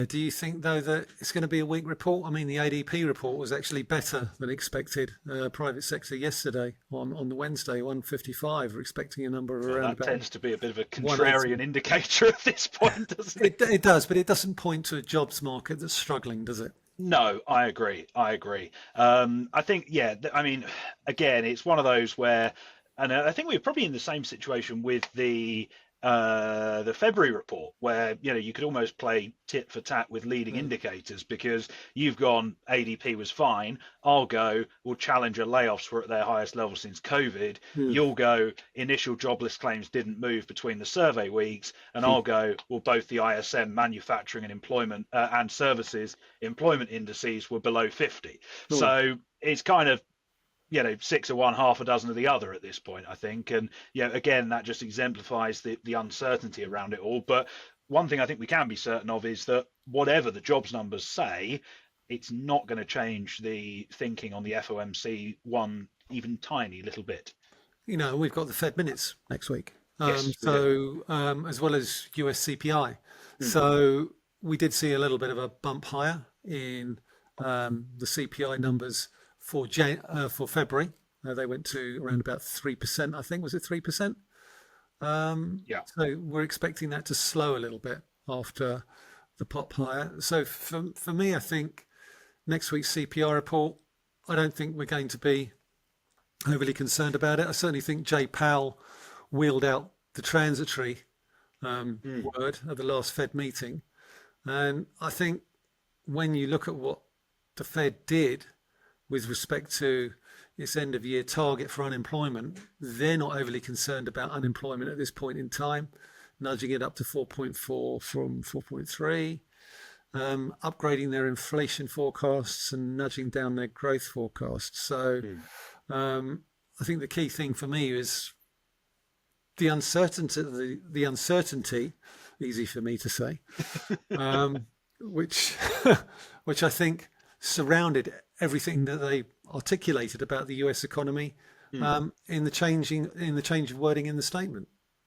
Do you think, though, that it's going to be a weak report? I mean, the ADP report was actually better than expected. Private sector yesterday on the Wednesday, 155. We're expecting a number of Well, around that about tends to be a bit of a 180. contrarian indicator at this point, doesn't it? It does, but it doesn't point to a jobs market that's struggling, does it? No, I agree. I agree. I think, yeah, I mean, again, it's one of those where, and I think we're probably in the same situation with the February report, where you could almost play tit for tat with leading Mm. indicators because you've gone ADP was fine. I'll go, well, Challenger layoffs were at their highest level since COVID. Mm. You'll go, initial jobless claims didn't move between the survey weeks, and I'll go, well, both the ISM manufacturing and employment and services employment indices were below 50. Oh, So it's kind of six of one, half a dozen of the other at this point, I think. And again, that just exemplifies the uncertainty around it all. But one thing I think we can be certain of is that whatever the jobs numbers say, it's not going to change the thinking on the FOMC one even tiny little bit. we've got the Fed minutes next week. Yes, we do. As well as US CPI. Mm, So we did see a little bit of a bump higher in the CPI numbers for February. They went to around about 3%, I think. Was it 3%? yeah. So we're expecting that to slow a little bit after the pop higher. So for me, I think next week's CPI report, I don't think we're going to be overly concerned about it. I certainly think Jay Powell wheeled out the transitory Mm, word at the last Fed meeting. And I think when you look at what the Fed did with respect to its end of year target for unemployment, they're not overly concerned about unemployment at this point in time, nudging it up to 4.4 from 4.3, upgrading their inflation forecasts and nudging down their growth forecasts. So mm. I think the key thing for me is the uncertainty, the uncertainty, easy for me to say, which which I think surrounded everything that they articulated about the US economy Mm. in the change of wording in the statement.